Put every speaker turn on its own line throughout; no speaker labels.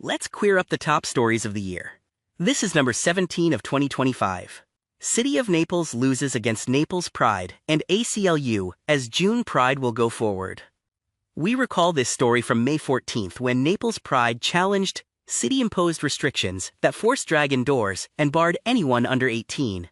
Let's queer up the top stories of the year. This is number 17 of 2025. City of Naples loses against Naples Pride and ACLU as June Pride will go forward. We recall this story from May 14th when Naples Pride challenged city-imposed restrictions that forced drag indoors and barred anyone under 18.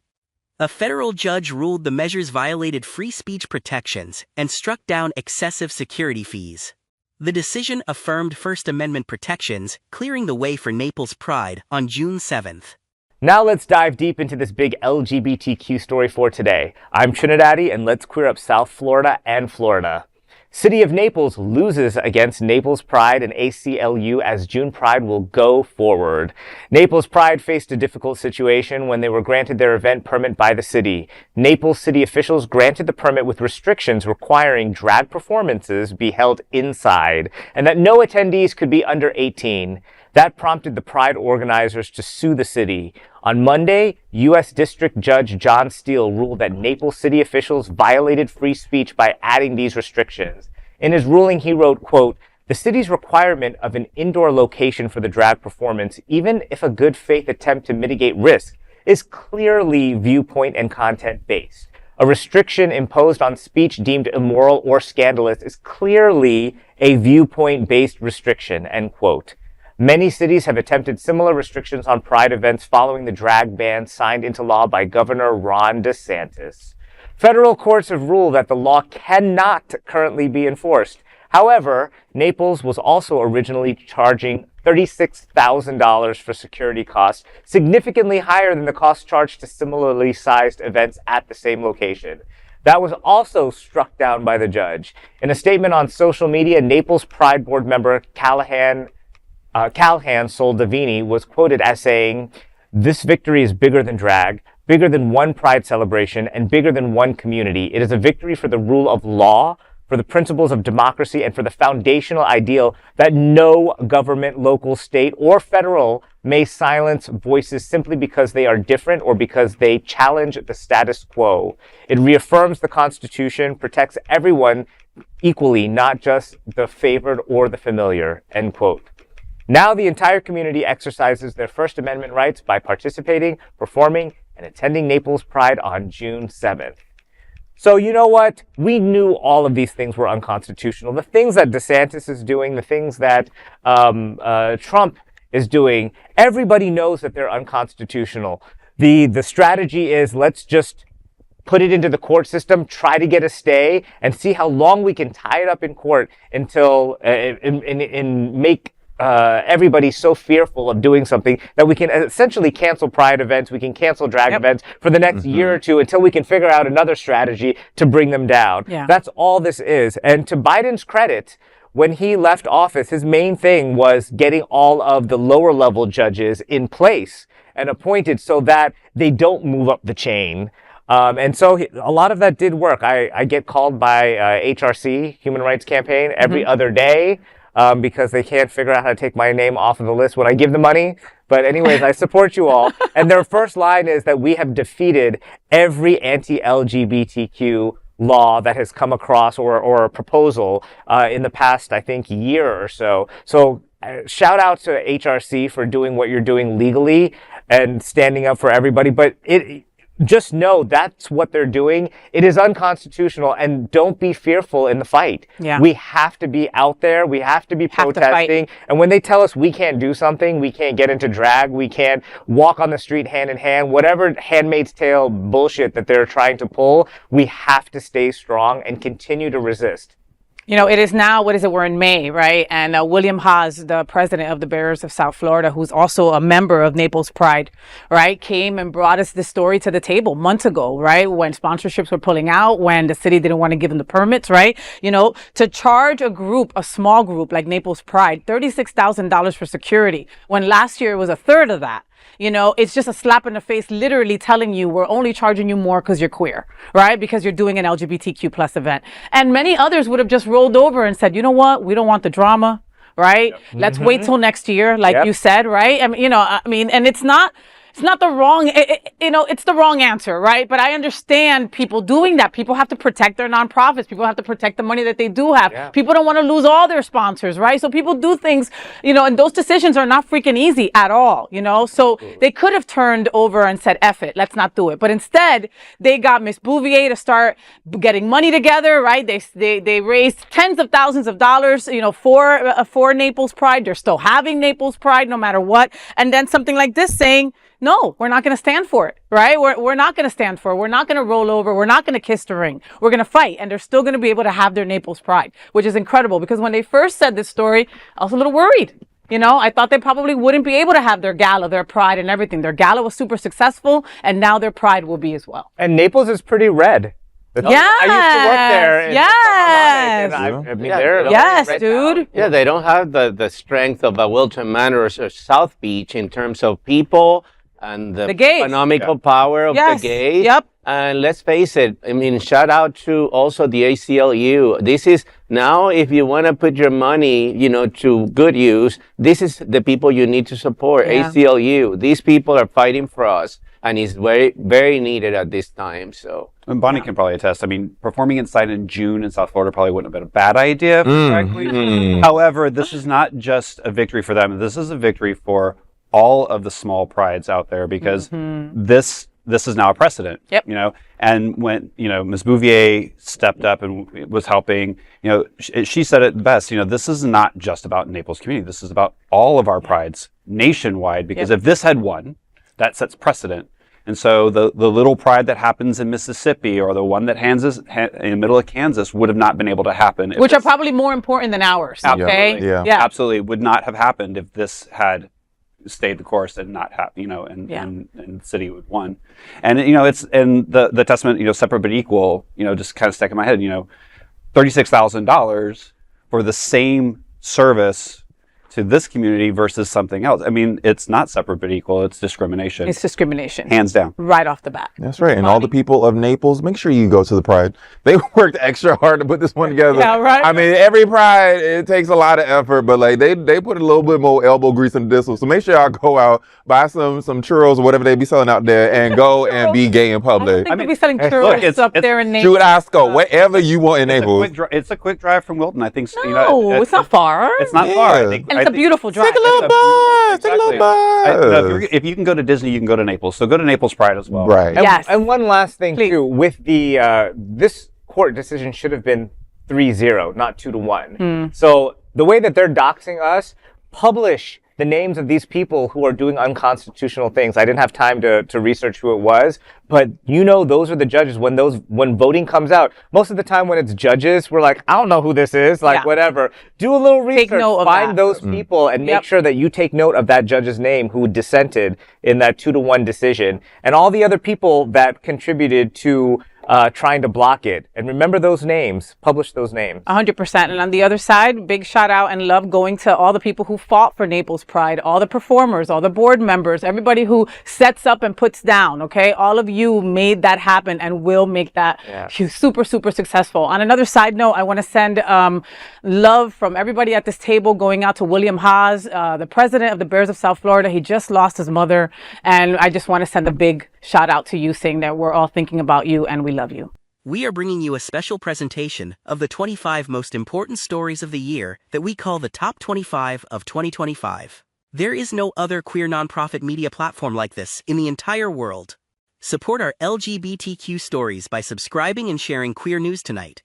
A federal judge ruled the measures violated free speech protections and struck down excessive security fees. The decision affirmed First Amendment protections, clearing the way for Naples Pride on June 7th.
Now let's dive deep into this big LGBTQ story for today. I'm Trinidaddy, and let's queer up South Florida and Florida. City of Naples loses against Naples Pride and ACLU as June Pride will go forward. Naples Pride faced a difficult situation when they were granted their event permit by the city. Naples city officials granted the permit with restrictions requiring drag performances be held inside and that no attendees could be under 18. That prompted the Pride organizers to sue the city. On Monday, U.S. District Judge John Steele ruled that Naples city officials violated free speech by adding these restrictions. In his ruling, he wrote, quote, "The city's requirement of an indoor location for the drag performance, even if a good faith attempt to mitigate risk, is clearly viewpoint and content based. A restriction imposed on speech deemed immoral or scandalous is clearly a viewpoint based restriction," end quote. Many cities have attempted similar restrictions on Pride events following the drag ban signed into law by Governor Ron DeSantis. Federal courts have ruled that the law cannot currently be enforced. However, Naples was also originally charging $36,000 for security costs, significantly higher than the cost charged to similarly sized events at the same location. That was also struck down by the judge. In a statement on social media, Naples Pride Board member Calhan Soldavini was quoted as saying, "This victory is bigger than drag, bigger than one Pride celebration, and bigger than one community. It is a victory for the rule of law, for the principles of democracy, and for the foundational ideal that no government, local, state, or federal may silence voices simply because they are different or because they challenge the status quo. It reaffirms the Constitution, protects everyone equally, not just the favored or the familiar," end quote. Now the entire community exercises their First Amendment rights by participating, performing, and attending Naples Pride on June 7th. So you know what? We knew all of these things were unconstitutional. The things that DeSantis is doing, the things that Trump is doing, everybody knows that they're unconstitutional. The strategy is let's just put it into the court system, try to get a stay, and see how long we can tie it up in court until make everybody so fearful of doing something that we can essentially cancel Pride events, we can cancel drag events for the next year or two until we can figure out another strategy to bring them down. Yeah. That's all this is. And to Biden's credit, when he left office, his main thing was getting all of the lower level judges in place and appointed so that they don't move up the chain. And so a lot of that did work. I get called by HRC, Human Rights Campaign, every other day. Because they can't figure out how to take my name off of the list when I give the money. But anyways, I support you all. And their first line is that we have defeated every anti-LGBTQ law that has come across or proposal in the past, I think, year or so. So shout out to HRC for doing what you're doing legally and standing up for everybody. But just know that's what they're doing. It is unconstitutional, and don't be fearful in the fight. Yeah. We have to be out there. We have to be protesting. And when they tell us we can't do something, we can't get into drag, we can't walk on the street hand in hand, whatever Handmaid's Tale bullshit that they're trying to pull, we have to stay strong and continue to resist.
You know, it is now, we're in May, right? And William Haas, the president of the Bears of South Florida, who's also a member of Naples Pride, right, came and brought us this story to the table months ago, right? When sponsorships were pulling out, when the city didn't want to give them the permits, right? You know, to charge a small group like Naples Pride, $36,000 for security, when last year it was a third of that. You know, it's just a slap in the face, literally telling you we're only charging you more because you're queer, right? Because you're doing an LGBTQ plus event. And many others would have just rolled over and said, you know what? We don't want the drama, right? Let's wait till next year, like you said, right? I mean, and it's not it's not the wrong, it's the wrong answer, right? But I understand people doing that. People have to protect their nonprofits. People have to protect the money that they do have.
Yeah.
People don't want to lose all their sponsors, right? So people do things, and those decisions are not freaking easy at all, So they could have turned over and said, F it, let's not do it. But instead, they got Miss Bouvier to start getting money together, right? They raised tens of thousands of dollars, for Naples Pride. They're still having Naples Pride no matter what. And then something like this saying, no, we're not going to stand for it, right? We're not going to stand for it. We're not going to roll over. We're not going to kiss the ring. We're going to fight. And they're still going to be able to have their Naples Pride, which is incredible, because when they first said this story, I was a little worried. I thought they probably wouldn't be able to have their gala, their pride and everything. Their gala was super successful, and now their pride will be as well.
And Naples is pretty red.
Yes.
I used to work there.
Yes.
I mean,
Yeah.
they're
Yes,
red
dude.
town.
Yeah, they don't have the strength of Wilton Manor or South Beach in terms of people and the
gays.
economical power of
Yes.
the gays.
Yep.
And let's face it, I mean, shout out to also the ACLU. This is now, if you want to put your money, to good use, this is the people you need to support.
Yeah.
ACLU. These people are fighting for us, and it's very, very needed at this time. So.
And Bonnie can probably attest. I mean, performing inside in June in South Florida probably wouldn't have been a bad idea. However, this is not just a victory for them. This is a victory for all of the small prides out there, because this is now a precedent.
Yep.
And when Ms. Bouvier stepped up and was helping, she said it best. This is not just about Naples community. This is about all of our prides nationwide. Because if this had won, that sets precedent. And so the little pride that happens in Mississippi, or the one that in the middle of Kansas, would have not been able to happen.
Which are probably more important than ours. Okay.
Yeah.
Absolutely would not have happened if this had stayed the course and not happen, and the city would won. And it's the testament, separate but equal, just kind of stuck in my head, $36,000 for the same service to this community versus something else. I mean, it's not separate but equal. It's discrimination.
It's discrimination.
Hands down.
Right off the bat.
That's right. And all the people of Naples, make sure you go to the Pride. They worked extra hard to put this one together.
Yeah, right.
I mean, every Pride, it takes a lot of effort, but like they put a little bit more elbow grease into this one. So make sure y'all go out, buy some churros or whatever they be selling out there, and go and be gay in
I
public.
think they'll be selling churros up there in Naples.
Shoot Asco, whatever you want in Naples.
It's a quick drive from Wilton. I think.
No, it's not far.
It's not far.
Yeah.
And it's a beautiful drive.
Take a little bus. Take a little bus.
If you can go to Disney, you can go to Naples. So go to Naples Pride as well.
Right.
Yes.
And one last thing
Please.
too, with the this court decision should have been 3-0, not 2-1. So the way that they're doxing us, publish the names of these people who are doing unconstitutional things. I didn't have time to research who it was, but those are the judges. When voting comes out, most of the time when it's judges, we're like, I don't know who this is, whatever. Do a little research,
note of
find
that.
those people, and make sure that you take note of that judge's name who dissented in that 2-1 decision, and all the other people that contributed to trying to block it. And remember those names. Publish those names.
100%. And on the other side, big shout out and love going to all the people who fought for Naples Pride, all the performers, all the board members, everybody who sets up and puts down, okay? All of you made that happen and will make that super, super successful. On another side note, I want to send love from everybody at this table going out to William Haas, the president of the Bears of South Florida. He just lost his mother. And I just want to send a big shout out to you, saying that we're all thinking about you and we love you.
We are bringing you a special presentation of the 25 most important stories of the year that we call the Top 25 of 2025. There is no other queer nonprofit media platform like this in the entire world. Support our LGBTQ stories by subscribing and sharing Queer News Tonight.